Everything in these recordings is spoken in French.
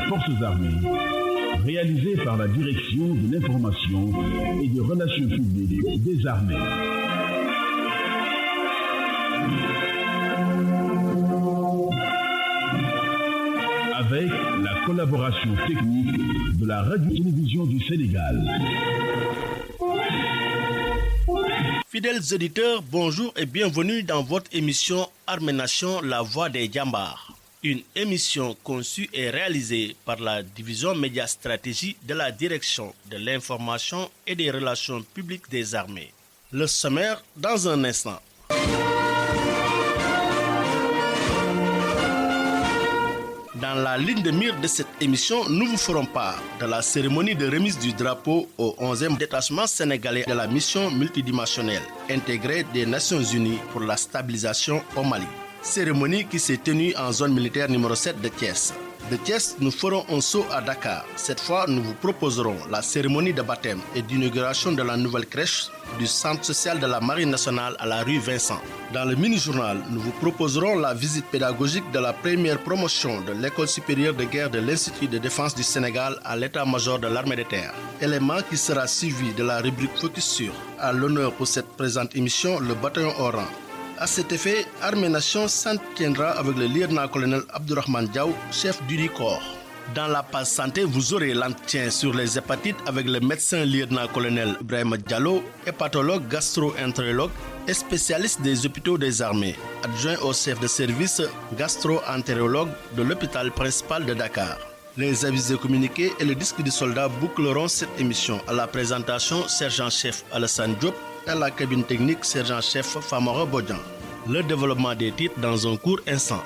forces armées, réalisé par la Direction de l'information et des relations publiques des armées. Avec la collaboration technique de la Radio-Télévision du Sénégal. Fidèles auditeurs, bonjour et bienvenue dans votre émission Armée Nation, la voix des Djambars. Une émission conçue et réalisée par la division média stratégie de la Direction de l'information et des relations publiques des armées. Le sommaire dans un instant. Dans la ligne de mire de cette émission, nous vous ferons part de la cérémonie de remise du drapeau au 11e détachement sénégalais de la mission multidimensionnelle intégrée des Nations Unies pour la stabilisation au Mali. Cérémonie qui s'est tenue en zone militaire numéro 7 de Thiès. De Thiès, nous ferons un saut à Dakar. Cette fois, nous vous proposerons la cérémonie de baptême et d'inauguration de la nouvelle crèche du centre social de la Marine nationale à la rue Vincent. Dans le mini-journal, nous vous proposerons la visite pédagogique de la première promotion de l'École supérieure de guerre de l'Institut de défense du Sénégal à l'état-major de l'armée de terre. Élément qui sera suivi de la rubrique Focus sur. À l'honneur pour cette présente émission, le bataillon au rang. À cet effet, Armée Nation s'entretiendra avec le lieutenant-colonel Abdourahmane Diaw, chef du corps. Dans la page santé, vous aurez l'entretien sur les hépatites avec le médecin lieutenant-colonel Ibrahim Diallo, hépatologue, gastro-entérologue et spécialiste des hôpitaux des armées, adjoint au chef de service gastro-entérologue de l'hôpital principal de Dakar. Les avisés communiqués et le disque du soldat boucleront cette émission. À la présentation, sergent-chef Alassane Diop, à la cabine technique, sergent-chef Famara Bodjan. Le développement des titres dans un court instant.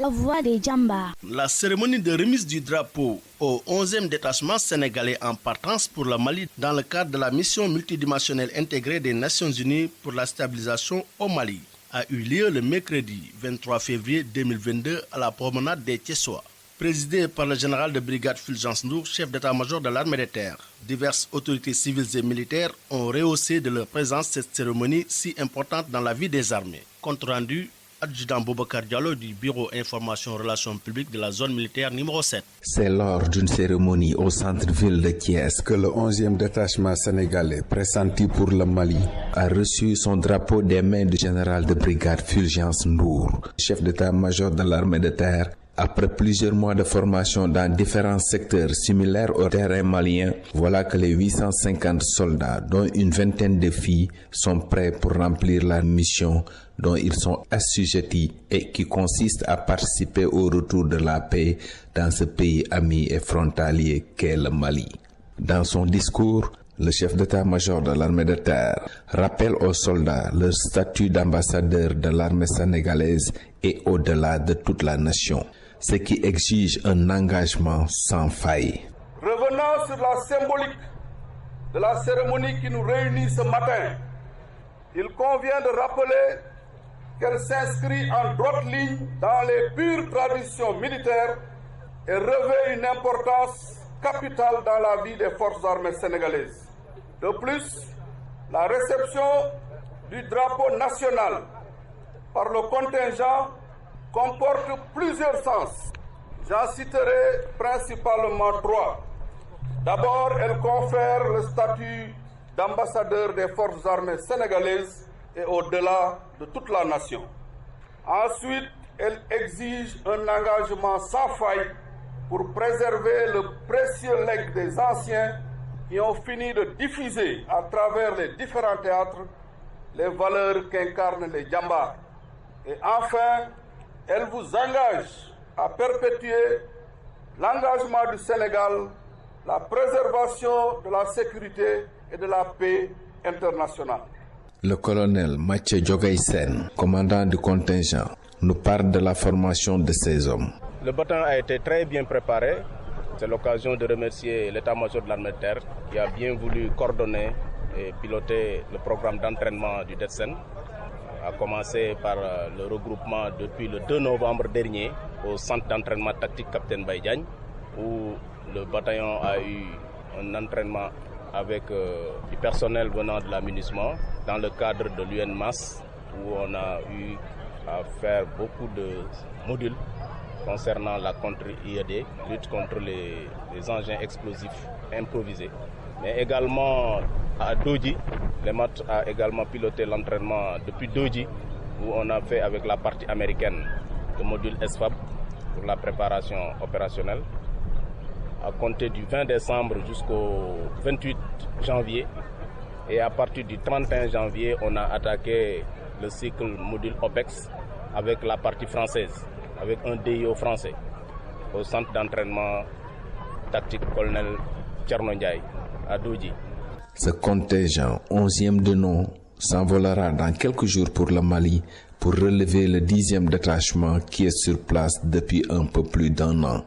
La voix des Djambars. La cérémonie de remise du drapeau au 11e détachement sénégalais en partance pour le Mali dans le cadre de la mission multidimensionnelle intégrée des Nations Unies pour la stabilisation au Mali a eu lieu le mercredi 23 février 2022 à la promenade des Thiessois. Présidé par le général de brigade Fulgence Ndour, chef d'état-major de l'armée de terre. Diverses autorités civiles et militaires ont rehaussé de leur présence cette cérémonie si importante dans la vie des armées. Compte rendu adjudant Boubacar Diallo du Bureau Information Relations Publiques de la zone militaire numéro 7. C'est lors d'une cérémonie au centre-ville de Thiès que le 11e détachement sénégalais, pressenti pour le Mali, a reçu son drapeau des mains du général de brigade Fulgence Ndour, chef d'état-major de l'armée de terre. Après plusieurs mois de formation dans différents secteurs similaires au terrain malien, voilà que les 850 soldats, dont une vingtaine de filles, sont prêts pour remplir la mission dont ils sont assujettis et qui consiste à participer au retour de la paix dans ce pays ami et frontalier qu'est le Mali. Dans son discours, le chef d'état-major de l'armée de terre rappelle aux soldats leur statut d'ambassadeur de l'armée sénégalaise et au-delà de toute la nation, ce qui exige un engagement sans faille. Revenant sur la symbolique de la cérémonie qui nous réunit ce matin, il convient de rappeler qu'elle s'inscrit en droite ligne dans les pures traditions militaires et revêt une importance capitale dans la vie des forces armées sénégalaises. De plus, la réception du drapeau national par le contingent comporte plusieurs sens. J'en citerai principalement trois. D'abord, elle confère le statut d'ambassadeur des forces armées sénégalaises et au-delà de toute la nation. Ensuite, elle exige un engagement sans faille pour préserver le précieux legs des anciens qui ont fini de diffuser à travers les différents théâtres les valeurs qu'incarnent les Djambars. Et enfin, elle vous engage à perpétuer l'engagement du Sénégal, la préservation de la sécurité et de la paix internationale. Le colonel Mathieu Diogaïsen, commandant du contingent, nous parle de la formation de ces hommes. Le bataillon a été très bien préparé C'est l'occasion de remercier l'état-major de l'armée de terre qui a bien voulu coordonner et piloter le programme d'entraînement du DETSEN, a commencé par le regroupement depuis le 2 novembre dernier au centre d'entraînement tactique Capitaine Baïdiagne, où le bataillon a eu un entraînement avec du personnel venant de l'aménagement dans le cadre de l'UNMAS, où on a eu à faire beaucoup de modules concernant la contre-IED, lutte contre les engins explosifs improvisés. Mais également à Doji, les maths a également piloté l'entraînement depuis Doji, où on a fait avec la partie américaine le module SFAB pour la préparation opérationnelle. À compter du 20 décembre jusqu'au 28 janvier. Et à partir du 31 janvier, on a attaqué le cycle module OPEX avec la partie française, avec un DIO français au centre d'entraînement tactique colonel Thierno Ndiaye à Doji. Ce contingent 11e de nom s'envolera dans quelques jours pour le Mali pour relever le 10e détachement qui est sur place depuis un peu plus d'1 an.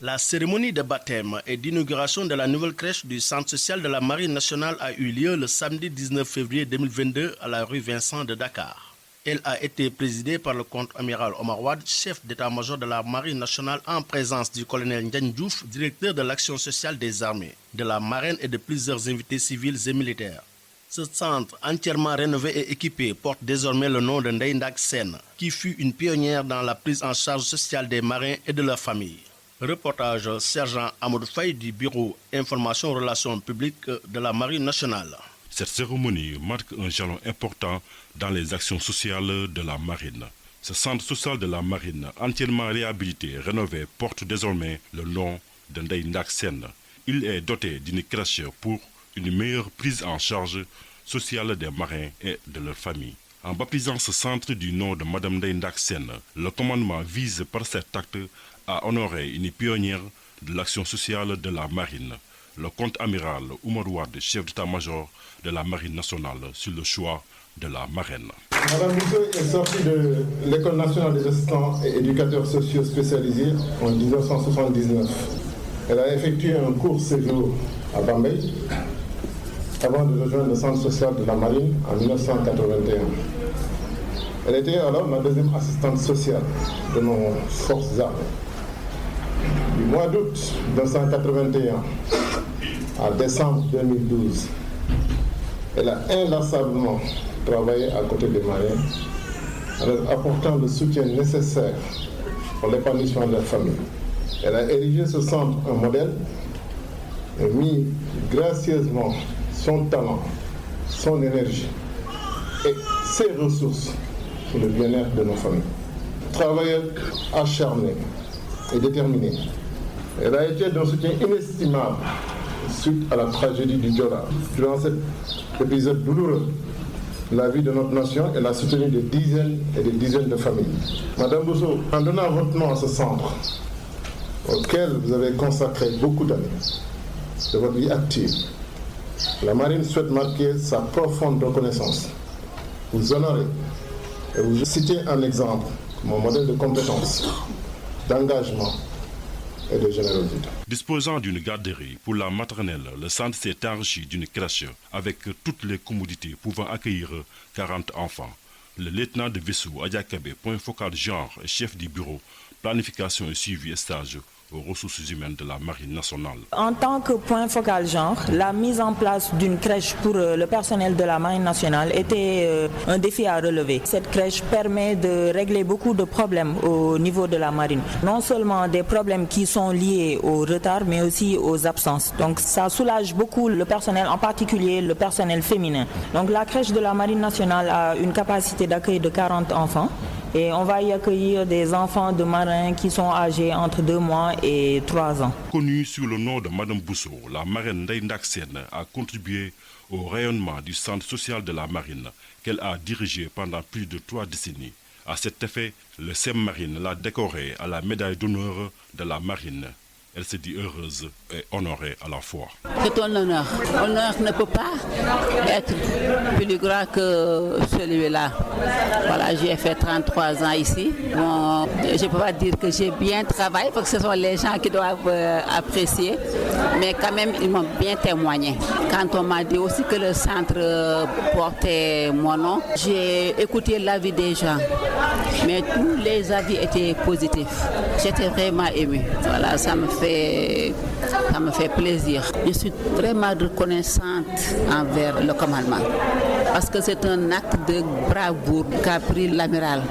La cérémonie de baptême et d'inauguration de la nouvelle crèche du Centre social de la Marine nationale a eu lieu le samedi 19 février 2022 à la rue Vincent de Dakar. Elle a été présidée par le contre-amiral Omar Wade, chef d'état-major de la Marine nationale, en présence du colonel Ndiagne Diouf, directeur de l'action sociale des armées, de la marine et de plusieurs invités civils et militaires. Ce centre entièrement rénové et équipé porte désormais le nom de Ndeye Ndak Sène, qui fut une pionnière dans la prise en charge sociale des marins et de leurs familles. Reportage Sergent Amadou Faye du Bureau Information Relations publiques de la Marine nationale. Cette cérémonie marque un jalon important dans les actions sociales de la Marine. Ce centre social de la Marine, entièrement réhabilité et rénové, porte désormais le nom de Ndeye Ndak Sène. Il est doté d'une crèche pour une meilleure prise en charge sociale des marins et de leurs familles. En baptisant ce centre du nom de Mme Ndeye Ndak Sène, le commandement vise par cet acte à honorer une pionnière de l'action sociale de la Marine, le contre-amiral Omar Wade, chef d'état-major de la Marine nationale, sur le choix de la marraine. Mme Bousso est sortie de l'École nationale des assistants et éducateurs sociaux spécialisés en 1979. Elle a effectué un court séjour à Bambey avant de rejoindre le centre social de la Marine en 1981. Elle était alors la deuxième assistante sociale de nos forces armées. Du mois d'août 1981 à décembre 2012, elle a inlassablement travaillé à côté des marins, en leur apportant le soutien nécessaire pour l'épanouissement de la famille. Elle a érigé ce centre en modèle et mis gracieusement son talent, son énergie et ses ressources pour le bien-être de nos familles. Travailleuse acharnée et déterminée, elle a été d'un soutien inestimable suite à la tragédie du Joola. Durant cet épisode douloureux, la vie de notre nation, elle a soutenu des dizaines et des dizaines de familles. Madame Bousso, en donnant votre nom à ce centre, auquel vous avez consacré beaucoup d'années de votre vie active, la Marine souhaite marquer sa profonde reconnaissance, vous honorer et vous citer un exemple comme un modèle de compétence, d'engagement et de générosité. Disposant d'une garderie pour la maternelle, le centre s'est enrichi d'une crèche avec toutes les commodités pouvant accueillir 40 enfants. Le lieutenant de vaisseau Adiakabe, point focal genre et chef du bureau planification et suivi et stage aux ressources humaines de la Marine nationale. En tant que point focal genre, la mise en place d'une crèche pour le personnel de la Marine nationale était un défi à relever. Cette crèche permet de régler beaucoup de problèmes au niveau de la Marine. Non seulement des problèmes qui sont liés au retard, mais aussi aux absences. Donc ça soulage beaucoup le personnel, en particulier le personnel féminin. Donc la crèche de la Marine nationale a une capacité d'accueil de 40 enfants. Et on va y accueillir des enfants de marins qui sont âgés entre 2 mois et 3 ans. Connue sous le nom de Madame Bousso, la marraine Ndeye Ndak Sène a contribué au rayonnement du centre social de la Marine qu'elle a dirigé pendant plus de 3 décennies. À cet effet, le CEM Marine l'a décorée à la médaille d'honneur de la Marine. Elle se dit heureuse et honorée à la fois. C'est un honneur. L'honneur ne peut pas être plus grand que celui-là. Voilà, j'ai fait 33 ans ici. Bon, je ne peux pas dire que j'ai bien travaillé parce que ce sont les gens qui doivent apprécier. Mais quand même, ils m'ont bien témoigné. Quand on m'a dit aussi que le centre portait mon nom, j'ai écouté l'avis des gens. Mais tous les avis étaient positifs. J'étais vraiment émue. Voilà, ça me fait plaisir. Je suis vraiment reconnaissante envers le commandement parce que c'est un acte de bravoure qu'a pris l'amiral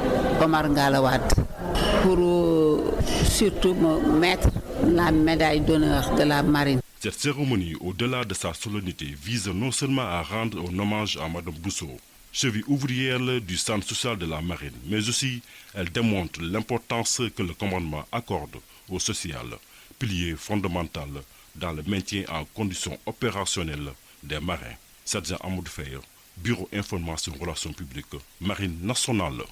Omar Ngalla Wade pour surtout me mettre la médaille d'honneur de la marine. Cette cérémonie, au-delà de sa solennité, vise non seulement à rendre un hommage à Mme Bousso, cheville ouvrière du centre social de la marine, mais aussi elle démontre l'importance que le commandement accorde au social, pilier fondamental dans le maintien en conditions opérationnelles des marins. Sadja Amoud Faye, Bureau Information Relations Publiques, Marine Nationale.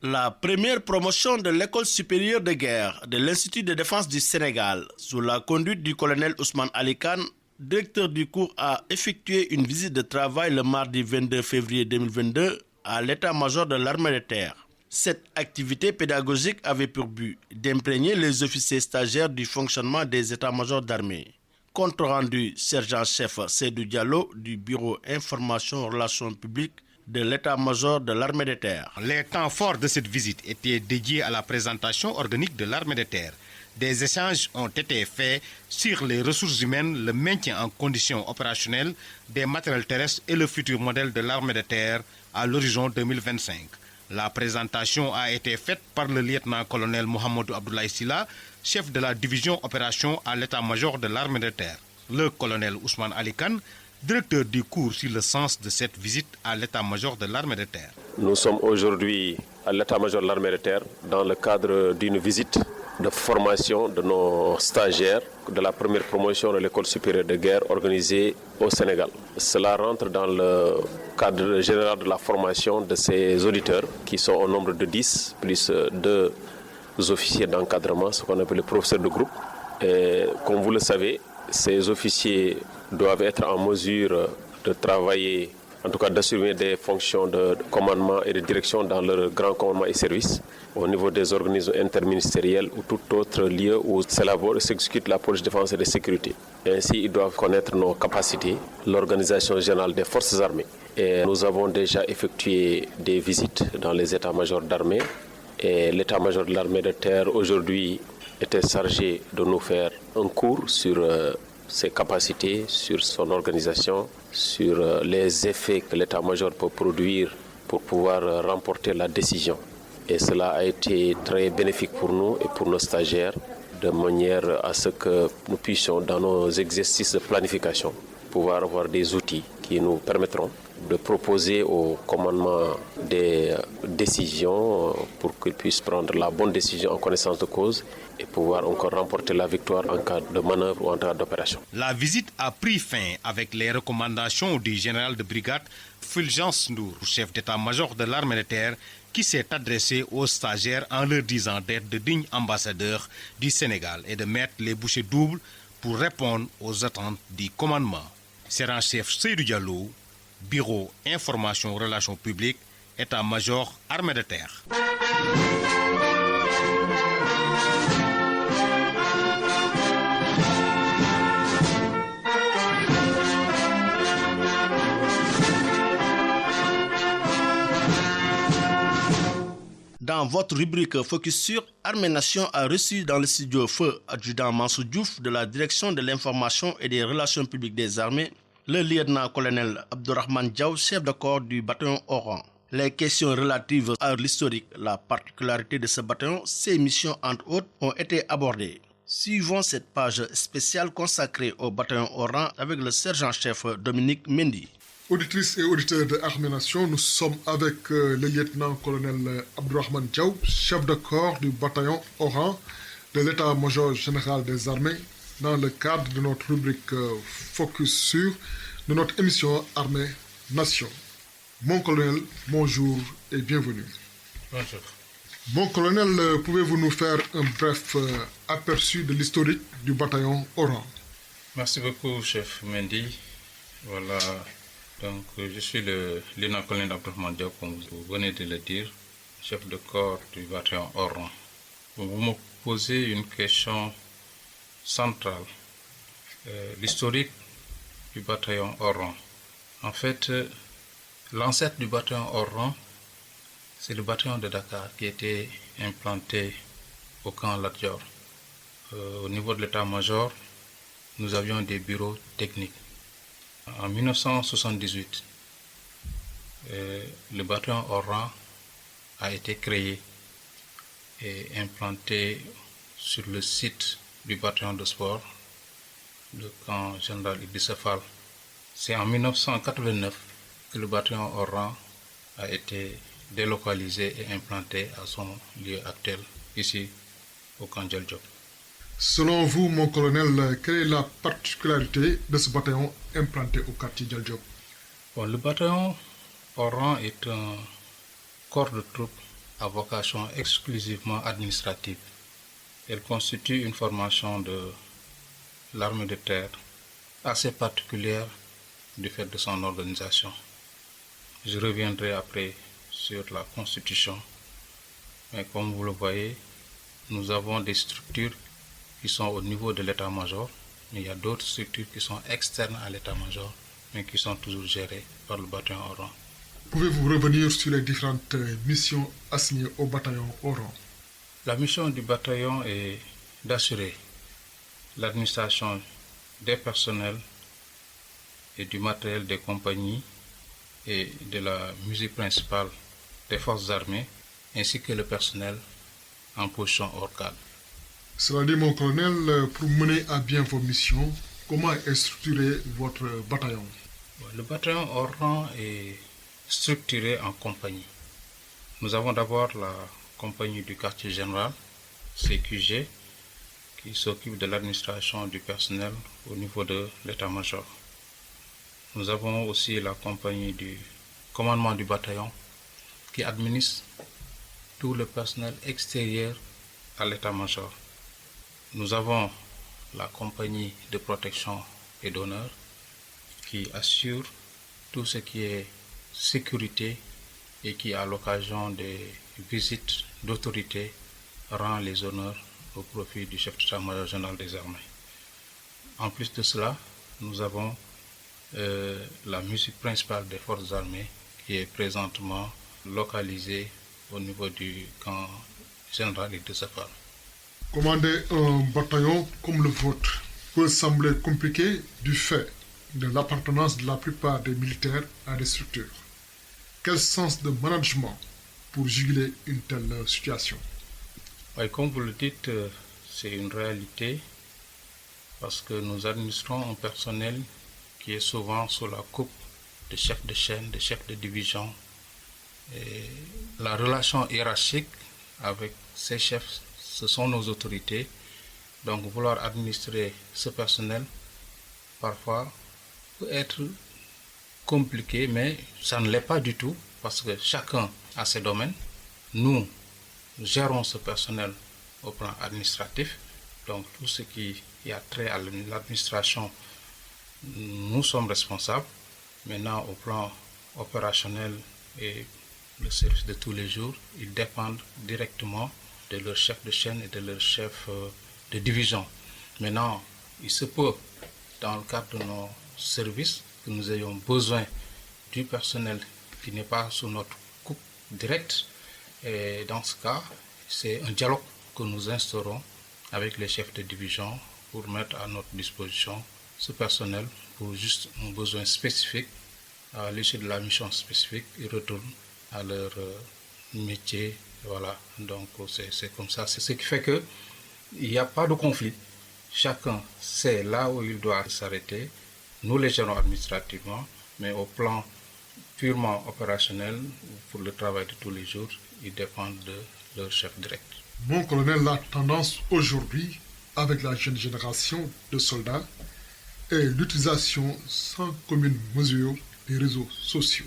La première promotion de l'école supérieure de guerre de l'Institut de défense du Sénégal, sous la conduite du colonel Ousmane Ali Khan, directeur du cours, a effectué une visite de travail le mardi 22 février 2022 à l'état-major de l'armée de terre. Cette activité pédagogique avait pour but d'imprégner les officiers stagiaires du fonctionnement des états-majors d'armée. Compte rendu sergent-chef Seydou Diallo du Bureau Information Relations Publiques de l'état-major de l'armée de terre. Les temps forts de cette visite étaient dédiés à la présentation organique de l'armée de terre. Des échanges ont été faits sur les ressources humaines, le maintien en conditions opérationnelles des matériels terrestres et le futur modèle de l'armée de terre à l'horizon 2025. La présentation a été faite par le lieutenant-colonel Mohamedou Abdoulaye Silla, chef de la division opération à l'état-major de l'armée de terre. Le colonel Ousmane Ali Khan, directeur du cours sur le sens de cette visite à l'état-major de l'armée de terre. Nous sommes aujourd'hui à l'état-major de l'armée de terre dans le cadre d'une visite de formation de nos stagiaires de la première promotion de l'école supérieure de guerre organisée au Sénégal. Cela rentre dans le cadre général de la formation de ces auditeurs qui sont au nombre de 10 plus 2 officiers d'encadrement, ce qu'on appelle les professeurs de groupe. Et comme vous le savez, ces officiers doivent être en mesure de travailler, en tout cas d'assumer des fonctions de commandement et de direction dans leur grand commandement et service au niveau des organismes interministériels ou tout autre lieu où s'exécute la police de défense et de sécurité. Ainsi, ils doivent connaître nos capacités, l'organisation générale des forces armées. Et nous avons déjà effectué des visites dans les états-majors d'armée et l'état-major de l'armée de terre aujourd'hui était chargé de nous faire un cours sur ses capacités, sur son organisation, sur les effets que l'état-major peut produire pour pouvoir remporter la décision. Et cela a été très bénéfique pour nous et pour nos stagiaires, de manière à ce que nous puissions, dans nos exercices de planification, pouvoir avoir des outils qui nous permettront de proposer au commandement des décisions pour qu'il puisse prendre la bonne décision en connaissance de cause et pouvoir encore remporter la victoire en cas de manœuvre ou en cas d'opération. La visite a pris fin avec les recommandations du général de brigade Fulgence Ndour, chef d'état-major de l'armée de terre, qui s'est adressé aux stagiaires en leur disant d'être de dignes ambassadeurs du Sénégal et de mettre les bouchées doubles pour répondre aux attentes du commandement. Sergent-chef Seydou Diallo, Bureau Information Relations Publiques, État-major Armée de terre. Dans votre rubrique Focus sur, Armée Nation a reçu dans le studio Feu adjudant Mansour Diouf de la direction de l'information et des relations publiques des armées, le lieutenant-colonel Abdourahmane Diaw, chef de corps du bataillon Oran. Les questions relatives à l'historique, la particularité de ce bataillon, ses missions entre autres ont été abordées. Suivons cette page spéciale consacrée au bataillon Oran avec le sergent-chef Dominique Mendy. Auditrices et auditeurs de Armée Nation, nous sommes avec le lieutenant-colonel Abdourahmane Diaw, chef de corps du bataillon Oran de l'état-major général des armées, dans le cadre de notre rubrique Focus sur de notre émission Armée Nation. Mon colonel, bonjour et bienvenue. Bonjour. Mon colonel, pouvez-vous nous faire un bref aperçu de l'historique du bataillon Oran? Merci beaucoup, chef Mendy. Voilà, donc je suis le lieutenant-colonel Abdourahmane Diop, comme vous venez de le dire, chef de corps du bataillon Oran. Vous me posez une question centrale, l'historique du bataillon Oran. En fait, l'ancêtre du bataillon Oran, c'est le bataillon de Dakar qui était implanté au camp Lat Dior. Au niveau de l'état-major, nous avions des bureaux techniques. En 1978, le bataillon Oran a été créé et implanté sur le site du bataillon de sport, le camp général Idrissa Fall. C'est en 1989 que le bataillon Oran a été délocalisé et implanté à son lieu actuel, ici au camp Djel Diop. Selon vous, mon colonel, quelle est la particularité de ce bataillon implanté au quartier Djel Diop? Le bataillon Oran est un corps de troupes à vocation exclusivement administrative. Elle constitue une formation de l'armée de terre assez particulière du fait de son organisation. Je reviendrai après sur la constitution, mais comme vous le voyez, nous avons des structures qui sont au niveau de l'état-major, mais il y a d'autres structures qui sont externes à l'état-major, mais qui sont toujours gérées par le bataillon Oran. Pouvez-vous revenir sur les différentes missions assignées au bataillon Oran? La mission du bataillon est d'assurer l'administration des personnels et du matériel des compagnies et de la musique principale des forces armées, ainsi que le personnel en position hors cadre. Cela dit, mon colonel, pour mener à bien vos missions, comment est structuré votre bataillon? Le bataillon Oran est structuré en compagnie. Nous avons d'abord la compagnie du quartier général, CQG, qui s'occupe de l'administration du personnel au niveau de l'état-major. Nous avons aussi la compagnie du commandement du bataillon qui administre tout le personnel extérieur à l'état-major. Nous avons la compagnie de protection et d'honneur qui assure tout ce qui est sécurité et qui, à l'occasion des visites d'autorité, rend les honneurs au profit du chef d'état-major général des armées. En plus de cela, nous avons la musique principale des forces armées qui est présentement localisée au niveau du camp général Idrissa Fall. Commander un bataillon comme le vôtre peut sembler compliqué du fait de l'appartenance de la plupart des militaires à des structures. Quel sens de management pour juguler une telle situation? Oui, comme vous le dites, c'est une réalité parce que nous administrons un personnel qui est souvent sous la coupe de chefs de chaîne, de chefs de division. Et la relation hiérarchique avec ces chefs, ce sont nos autorités. Donc vouloir administrer ce personnel, parfois, peut être compliqué, mais ça ne l'est pas du tout, parce que chacun a ses domaines. Nous gérons ce personnel au plan administratif, donc tout ce qui a trait à l'administration, nous sommes responsables. Maintenant, au plan opérationnel et le service de tous les jours, ils dépendent directement de leur chef de chaîne et de leur chef de division. Maintenant, il se peut, dans le cadre de nos services, que nous ayons besoin du personnel qui n'est pas sous notre coupe directe. Et dans ce cas, c'est un dialogue que nous instaurons avec les chefs de division pour mettre à notre disposition ce personnel pour juste un besoin spécifique. À l'issue de la mission spécifique, ils retournent à leur métier. Voilà, donc c'est comme ça. C'est ce qui fait qu'il n'y a pas de conflit. Chacun sait là où il doit s'arrêter. Nous les gérons administrativement, mais au plan purement opérationnel, pour le travail de tous les jours, ils dépendent de leur chef direct. Mon colonel, la tendance aujourd'hui, avec la jeune génération de soldats, est l'utilisation sans commune mesure des réseaux sociaux.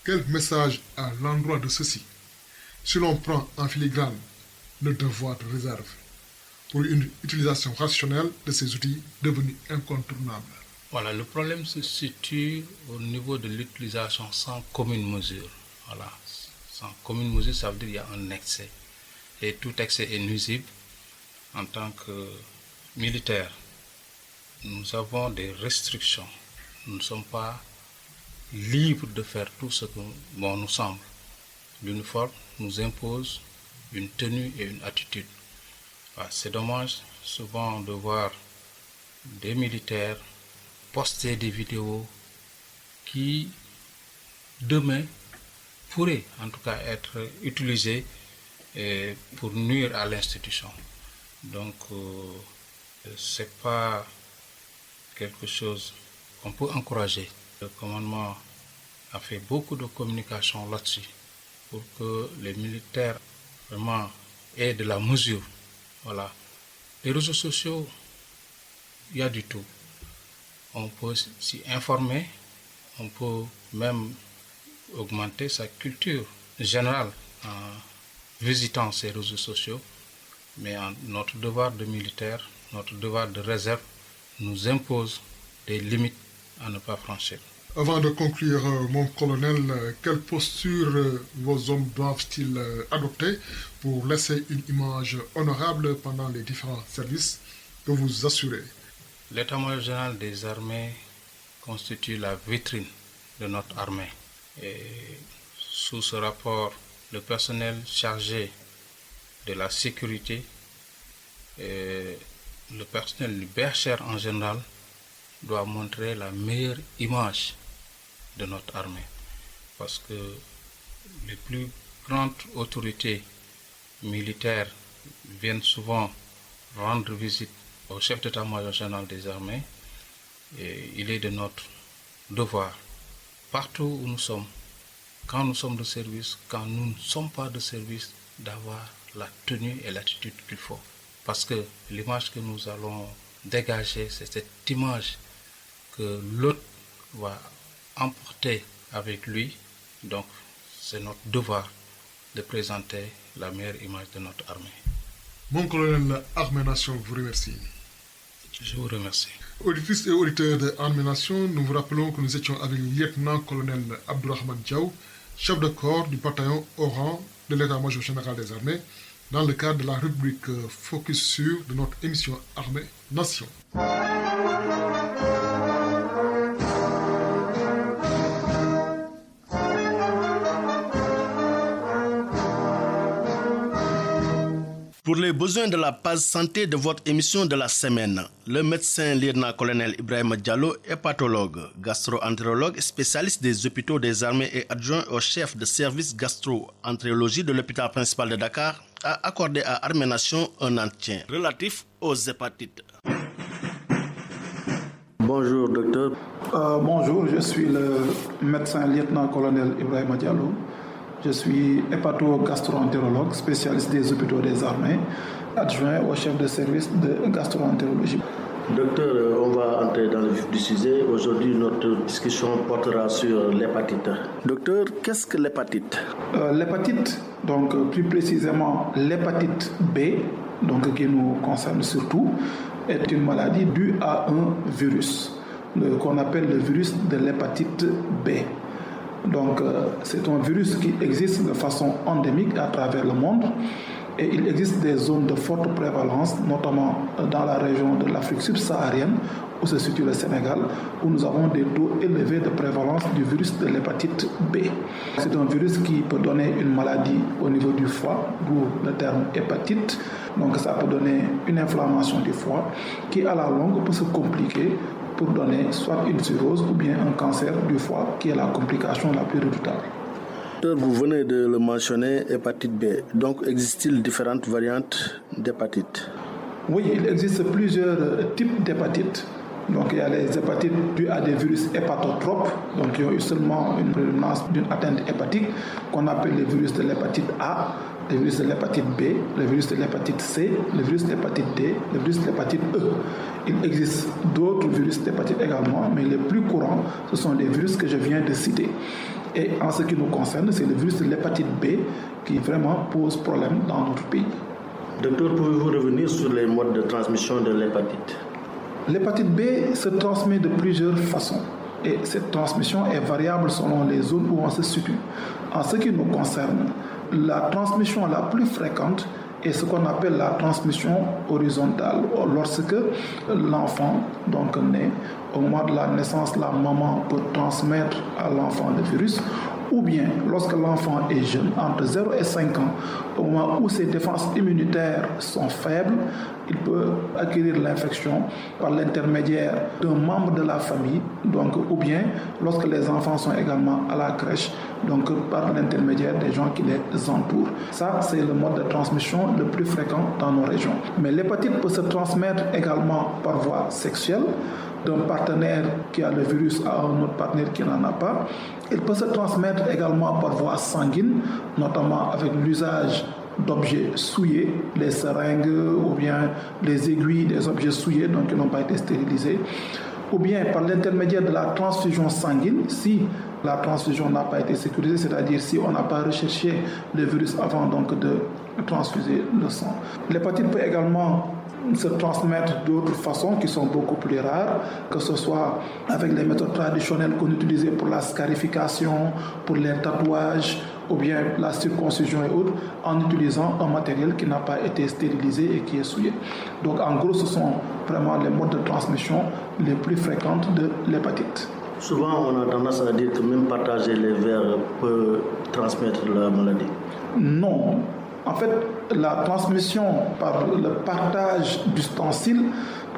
Quel message à l'endroit de ceux-ci, si l'on prend en filigrane le devoir de réserve pour une utilisation rationnelle de ces outils devenus incontournables? Voilà, le problème se situe au niveau de l'utilisation sans commune mesure. Voilà, sans commune mesure, ça veut dire qu'il y a un excès. Et tout excès est nuisible. En tant que militaire, nous avons des restrictions. Nous ne sommes pas libres de faire tout ce que bon nous semble. L'uniforme nous impose une tenue et une attitude. Voilà, c'est dommage souvent de voir des militaires poster des vidéos qui, demain, pourraient en tout cas être utilisées pour nuire à l'institution. Donc, ce n'est pas quelque chose qu'on peut encourager. Le commandement a fait beaucoup de communication là-dessus pour que les militaires vraiment aient de la mesure. Voilà. Les réseaux sociaux, il y a du tout. On peut s'y informer, on peut même augmenter sa culture générale en visitant ces réseaux sociaux, mais notre devoir de militaire, notre devoir de réserve nous impose des limites à ne pas franchir. Avant de conclure, mon colonel, quelle posture vos hommes doivent-ils adopter pour laisser une image honorable pendant les différents services que vous assurez? L'état-major général des armées constitue la vitrine de notre armée. Et sous ce rapport, le personnel chargé de la sécurité et le personnel du BHR en général doit montrer la meilleure image de notre armée. Parce que les plus grandes autorités militaires viennent souvent rendre visite au chef d'état-major général des armées, et il est de notre devoir, partout où nous sommes, quand nous sommes de service, quand nous ne sommes pas de service, d'avoir la tenue et l'attitude qu'il faut. Parce que l'image que nous allons dégager, c'est cette image que l'autre va emporter avec lui. Donc, c'est notre devoir de présenter la meilleure image de notre armée. Mon colonel, Armée Nation vous remercie. Je vous remercie. Auditrices et auditeurs de Armée Nation, nous vous rappelons que nous étions avec le lieutenant-colonel Abdourahmane Diaw, chef de corps du bataillon Oran de l'état-major général des armées, dans le cadre de la rubrique Focus sur de notre émission Armée Nation. Pour les besoins de la page santé de votre émission de la semaine, le médecin lieutenant-colonel Ibrahima Diallo, hépatologue, gastro-entérologue, spécialiste des hôpitaux des armées et adjoint au chef de service gastro-entérologie de l'hôpital principal de Dakar, a accordé à Armée Nation un entretien relatif aux hépatites. Bonjour docteur. Bonjour, je suis le médecin lieutenant-colonel Ibrahima Diallo. Je suis hépato-gastro-entérologue, spécialiste des hôpitaux des armées, adjoint au chef de service de gastro-entérologie. Docteur, on va entrer dans le vif du sujet. Aujourd'hui, notre discussion portera sur l'hépatite. Docteur, qu'est-ce que l'hépatite? L'hépatite, donc plus précisément l'hépatite B, donc qui nous concerne surtout, est une maladie due à un virus, qu'on appelle le virus de l'hépatite B. Donc, c'est un virus qui existe de façon endémique à travers le monde et il existe des zones de forte prévalence, notamment dans la région de l'Afrique subsaharienne, où se situe le Sénégal, où nous avons des taux élevés de prévalence du virus de l'hépatite B. C'est un virus qui peut donner une maladie au niveau du foie, d'où le terme hépatite. Donc, ça peut donner une inflammation du foie qui, à la longue, peut se compliquer pour donner soit une cirrhose ou bien un cancer du foie qui est la complication la plus redoutable. Vous venez de le mentionner, hépatite B. Donc, existe-t-il différentes variantes d'hépatite? Oui, il existe plusieurs types d'hépatite. Donc, il y a les hépatites dues à des virus hépatotropes, donc qui ont eu seulement une prédominance d'une atteinte hépatique, qu'on appelle les virus de l'hépatite A, le virus de l'hépatite B, le virus de l'hépatite C, le virus de l'hépatite D, le virus de l'hépatite E. Il existe d'autres virus d'hépatite également, mais les plus courants, ce sont les virus que je viens de citer. Et en ce qui nous concerne, c'est le virus de l'hépatite B qui vraiment pose problème dans notre pays. Docteur, pouvez-vous revenir sur les modes de transmission de l'hépatite? L'hépatite B se transmet de plusieurs façons. Et cette transmission est variable selon les zones où on se situe. En ce qui nous concerne, la transmission la plus fréquente est ce qu'on appelle la transmission horizontale. Lorsque l'enfant naît, au moment de la naissance, la maman peut transmettre à l'enfant le virus, ou bien lorsque l'enfant est jeune, entre 0 et 5 ans, au moment où ses défenses immunitaires sont faibles, il peut acquérir l'infection par l'intermédiaire d'un membre de la famille, ou bien lorsque les enfants sont également à la crèche, par l'intermédiaire des gens qui les entourent. Ça, c'est le mode de transmission le plus fréquent dans nos régions. Mais l'hépatite peut se transmettre également par voie sexuelle, d'un partenaire qui a le virus à un autre partenaire qui n'en a pas. Il peut se transmettre également par voie sanguine, notamment avec l'usage d'objets souillés, les seringues ou bien les aiguilles des objets souillés, donc qui n'ont pas été stérilisés, ou bien par l'intermédiaire de la transfusion sanguine, si la transfusion n'a pas été sécurisée, c'est-à-dire si on n'a pas recherché le virus avant de transfuser le sang. L'hépatite peut également se transmettre d'autres façons qui sont beaucoup plus rares, que ce soit avec les méthodes traditionnelles qu'on utilisait pour la scarification, pour les tatouages, ou bien la circoncision et autres, en utilisant un matériel qui n'a pas été stérilisé et qui est souillé. Donc en gros, ce sont vraiment les modes de transmission les plus fréquentes de l'hépatite. Souvent, on a tendance à dire que même partager les verres peut transmettre la maladie. Non. En fait, la transmission par le partage d'ustensiles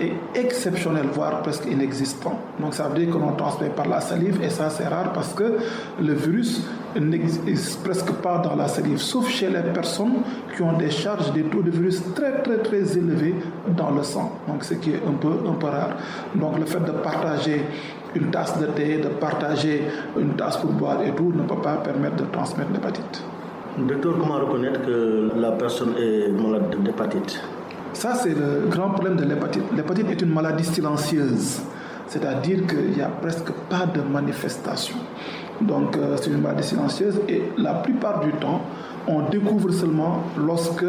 est exceptionnelle, voire presque inexistant. Donc ça veut dire que l'on transmet par la salive, et ça c'est rare parce que le virus n'existe presque pas dans la salive, sauf chez les personnes qui ont des charges, des taux de virus très très très élevés dans le sang. Donc ce qui est un peu rare. Donc le fait de partager une tasse de thé, de partager une tasse pour boire et tout, ne peut pas permettre de transmettre l'hépatite. Docteur, comment reconnaître que la personne est malade d'hépatite? Ça, c'est le grand problème de l'hépatite. L'hépatite est une maladie silencieuse, c'est-à-dire qu'il n'y a presque pas de manifestation. Donc, c'est une maladie silencieuse et la plupart du temps, on découvre seulement lorsque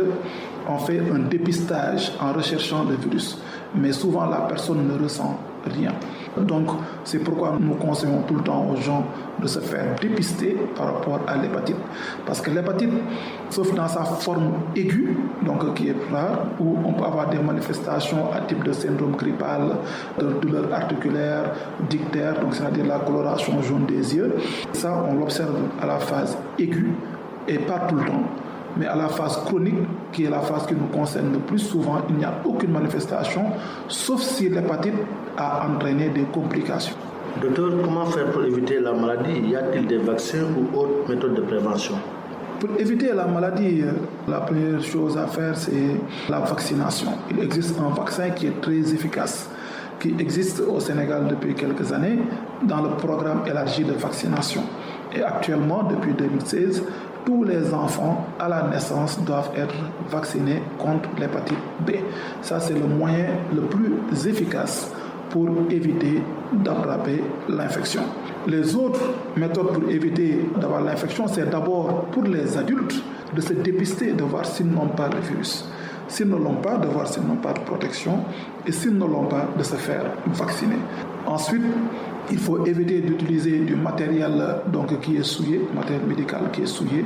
on fait un dépistage en recherchant le virus. Mais souvent, la personne ne ressent rien. Donc, c'est pourquoi nous conseillons tout le temps aux gens de se faire dépister par rapport à l'hépatite. Parce que l'hépatite, sauf dans sa forme aiguë, donc qui est rare, où on peut avoir des manifestations à type de syndrome grippal, de douleur articulaire, d'ictère, donc c'est-à-dire la coloration jaune des yeux. Ça, on l'observe à la phase aiguë et pas tout le temps. Mais à la phase chronique, qui est la phase qui nous concerne le plus souvent, il n'y a aucune manifestation, sauf si l'hépatite a entraîné des complications. Docteur, comment faire pour éviter la maladie? Y a-t-il des vaccins ou autres méthodes de prévention? Pour éviter la maladie, la première chose à faire, c'est la vaccination. Il existe un vaccin qui est très efficace, qui existe au Sénégal depuis quelques années dans le programme élargi de vaccination. Et actuellement, depuis 2016, tous les enfants à la naissance doivent être vaccinés contre l'hépatite B. Ça, c'est le moyen le plus efficace pour éviter d'attraper l'infection. Les autres méthodes pour éviter d'avoir l'infection, c'est d'abord pour les adultes de se dépister, de voir s'ils n'ont pas le virus. S'ils ne l'ont pas, de voir s'ils n'ont pas de protection. Et s'ils ne l'ont pas, de se faire vacciner. Ensuite, il faut éviter d'utiliser du matériel qui est souillé, matériel médical qui est souillé.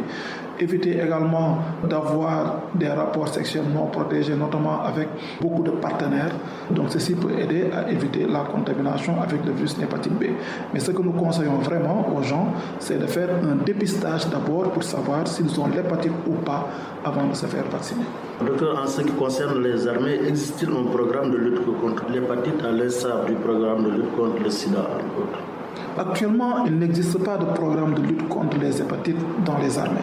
Éviter également d'avoir des rapports sexuels non protégés, notamment avec beaucoup de partenaires. Donc ceci peut aider à éviter la contamination avec le virus hépatite B. Mais ce que nous conseillons vraiment aux gens, c'est de faire un dépistage d'abord pour savoir s'ils ont l'hépatite ou pas avant de se faire vacciner. Docteur, en ce qui concerne les armées, existe-t-il un programme de lutte contre l'hépatite à l'instar du programme de lutte contre le sida entre autres? Actuellement, il n'existe pas de programme de lutte contre les hépatites dans les armées,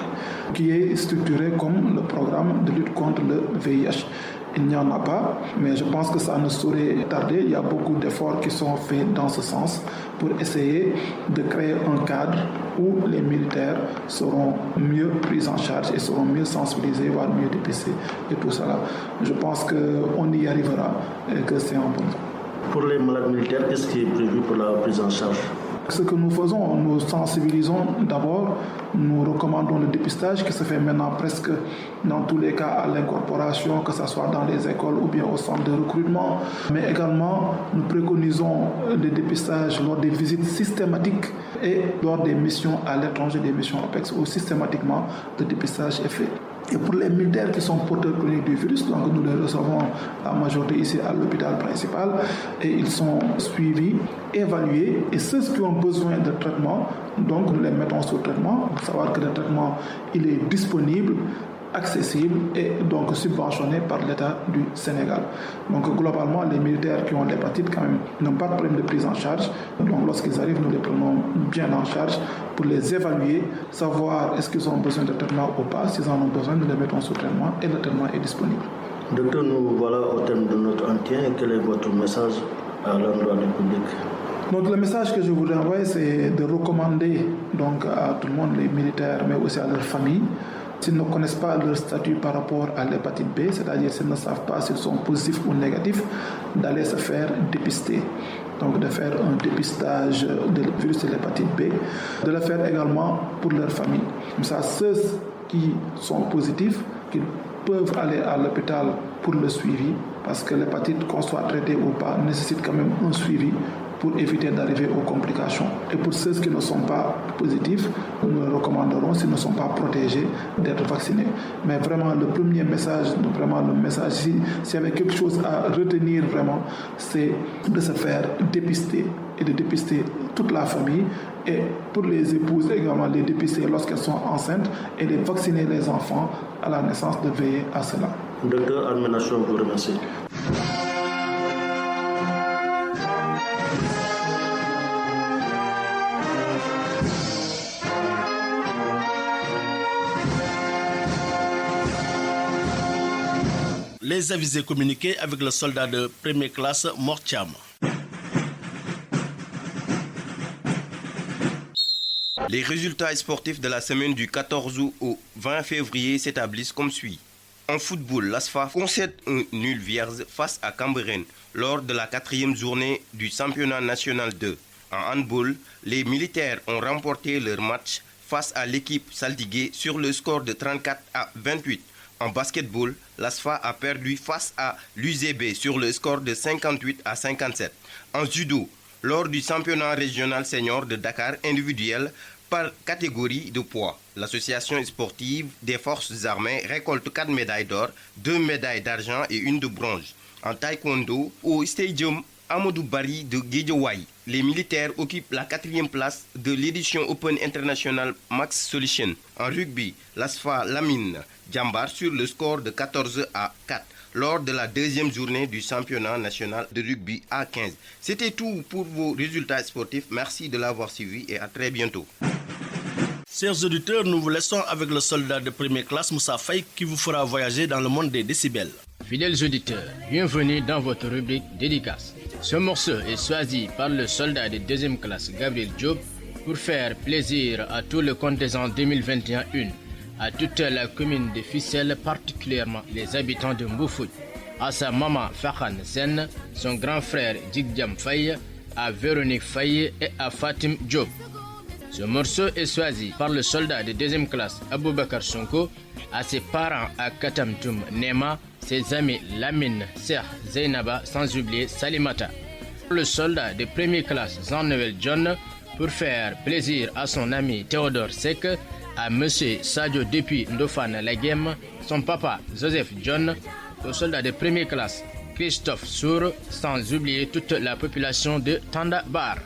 qui est structuré comme le programme de lutte contre le VIH. Il n'y en a pas, mais je pense que ça ne saurait tarder. Il y a beaucoup d'efforts qui sont faits dans ce sens pour essayer de créer un cadre où les militaires seront mieux pris en charge et seront mieux sensibilisés, voire mieux dépistés et tout cela. Je pense qu'on y arrivera et que c'est en bonne voie. Pour les malades militaires, qu'est-ce qui est prévu pour la prise en charge? Ce que nous faisons, nous sensibilisons d'abord, nous recommandons le dépistage qui se fait maintenant presque dans tous les cas à l'incorporation, que ce soit dans les écoles ou bien au centre de recrutement. Mais également, nous préconisons le dépistage lors des visites systématiques et lors des missions à l'étranger, des missions OPEX, où systématiquement le dépistage est fait. Et pour les militaires qui sont porteurs chroniques du virus, donc nous les recevons la majorité ici à l'hôpital principal et ils sont suivis, évalués, et ceux qui ont besoin de traitement, donc nous les mettons sous traitement. Il faut savoir que le traitement il est disponible, accessible et donc subventionné par l'État du Sénégal. Donc globalement, les militaires qui ont l'hépatite quand même n'ont pas de problème de prise en charge. Donc lorsqu'ils arrivent, nous les prenons bien en charge pour les évaluer, savoir est-ce qu'ils ont besoin de traitement ou pas. S'ils en ont besoin, nous les mettons sous traitement et le traitement est disponible. Docteur, nous voilà au terme de notre entretien. Quel est votre message à l'endroit du public? Donc le message que je voudrais envoyer, c'est de recommander donc à tout le monde, les militaires, mais aussi à leurs familles, s'ils ne connaissent pas leur statut par rapport à l'hépatite B, c'est-à-dire s'ils ne savent pas s'ils sont positifs ou négatifs, d'aller se faire dépister. Donc de faire un dépistage du virus de l'hépatite B, de le faire également pour leur famille. Comme ça, ceux qui sont positifs, qu'ils peuvent aller à l'hôpital pour le suivi, parce que l'hépatite, qu'on soit traité ou pas, nécessite quand même un suivi pour éviter d'arriver aux complications. Et pour ceux qui ne sont pas positifs, nous recommanderons, s'ils ne sont pas protégés, d'être vaccinés. Mais vraiment, le premier message, s'il y avait quelque chose à retenir vraiment, c'est de se faire dépister et de dépister toute la famille. Et pour les épouses également, les dépister lorsqu'elles sont enceintes et de vacciner les enfants à la naissance, de veiller à cela. Docteur Arménation, vous remercie. Les avisés communiqués avec le soldat de première classe Mortiam. Les résultats sportifs de la semaine du 14 août au 20 février s'établissent comme suit. En football, l'ASFA concède un nul vierge face à Cambérène lors de la 4e journée du championnat national 2. En handball, les militaires ont remporté leur match face à l'équipe saltiguée sur le score de 34 à 28. En basketball, l'ASFA a perdu face à l'UZB sur le score de 58 à 57. En judo, lors du championnat régional senior de Dakar individuel par catégorie de poids, l'association sportive des forces armées récolte 4 médailles d'or, 2 médailles d'argent et 1 de bronze. En taekwondo, au stadium Amadou Barry de Guédiawaye, les militaires occupent la 4e place de l'édition Open International Max Solution. En rugby, l'ASFA lamine Djambar sur le score de 14 à 4 lors de la 2e journée du championnat national de rugby A15. C'était tout pour vos résultats sportifs. Merci de l'avoir suivi et à très bientôt. Chers auditeurs, nous vous laissons avec le soldat de première classe Moussa Faye qui vous fera voyager dans le monde des décibels. Fidèles auditeurs, bienvenue dans votre rubrique dédicace. Ce morceau est choisi par le soldat de 2e classe Gabriel Diop pour faire plaisir à tout le contingent 2021, à toute la commune de Fissel, particulièrement les habitants de Mboufout, à sa maman Fakhan Sen, son grand frère Djigdjam Faye, à Véronique Faye et à Fatim Diop. Ce morceau est choisi par le soldat de 2e classe Aboubakar Sonko, à ses parents à Katamtoum Nema, ses amis Lamine, Serh, Zainaba, sans oublier Salimata. Le soldat de première classe Jean-Noël John, pour faire plaisir à son ami Théodore Sek, à M. Sadio depuis Ndofane Lagem, son papa Joseph John, au soldat de première classe Christophe Sour, sans oublier toute la population de Tanda Bar.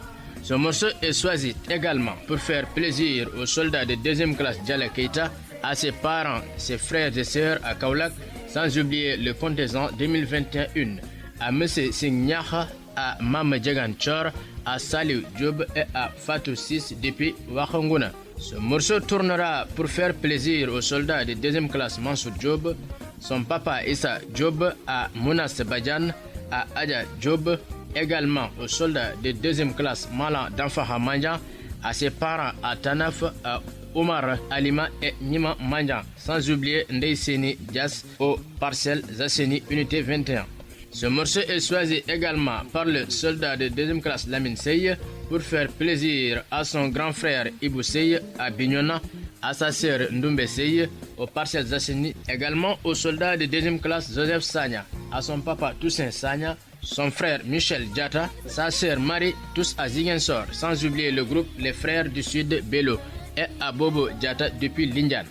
Ce morceau est choisi également pour faire plaisir aux soldats de 2e classe Djala Keita, à ses parents, ses frères et sœurs à Kaulak, sans oublier le contingent 2021, à M. Singnaha, à Mame Djagan Chor, à Salou Djob et à Fatou Sis depuis Wakanguna. Ce morceau tournera pour faire plaisir aux soldats de 2e classe Mansour Djob, son papa Issa Djob, à Mounas Badjan, à Adja Djob, également aux soldats de 2e classe Malan d'Anfaha Mandjan, à ses parents à Tanaf, à Omar Alima et Nima Mandjan, sans oublier Ndeyseni Dias aux parcelles Zasseni Unité 21. Ce morceau est choisi également par le soldat de 2e classe Lamine Seye pour faire plaisir à son grand frère Ibou Seye à Bignona, à sa sœur Ndoumbe Seye, aux Parcelles Asseni, également au soldat de deuxième classe Joseph Sagna, à son papa Toussaint Sagna, son frère Michel Diata, sa sœur Marie, tous à Ziguinchor, sans oublier le groupe Les Frères du Sud Bello et à Bobo Diata depuis l'Indiane.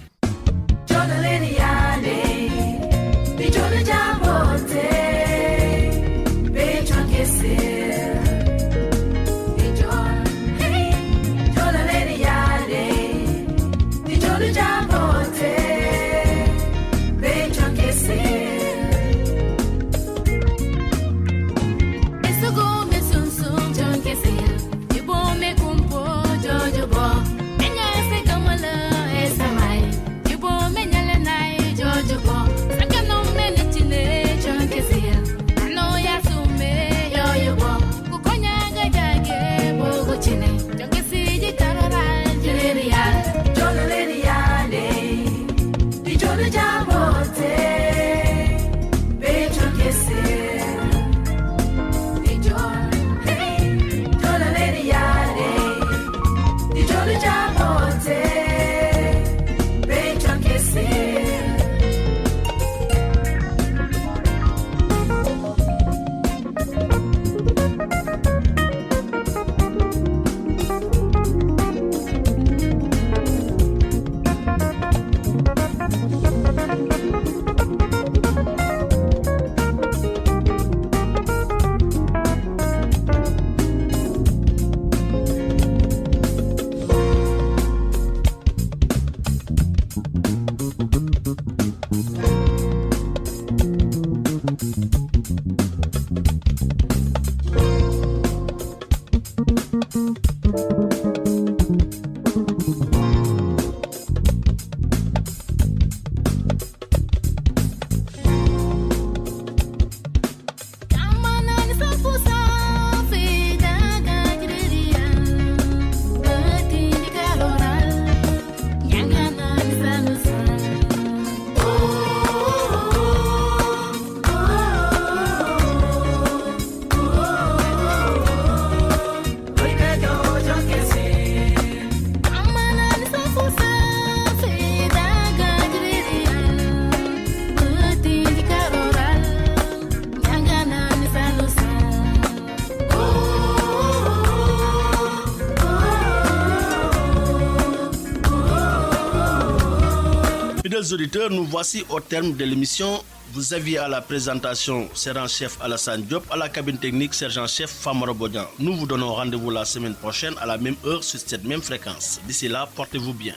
Fidèles auditeurs, nous voici au terme de l'émission. Vous aviez à la présentation sergent-chef Alassane Diop, à la cabine technique sergent-chef Famara Bodian. Nous vous donnons rendez-vous la semaine prochaine à la même heure sur cette même fréquence. D'ici là, portez-vous bien.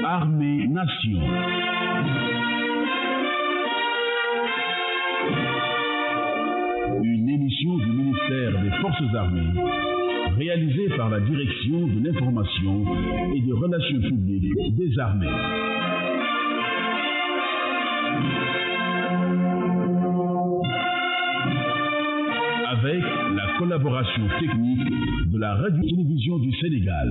Armée-Nation. Une émission du ministère des Forces armées, réalisée par la Direction de l'information et des relations publiques des armées. Avec la collaboration technique de la Radio-Télévision du Sénégal.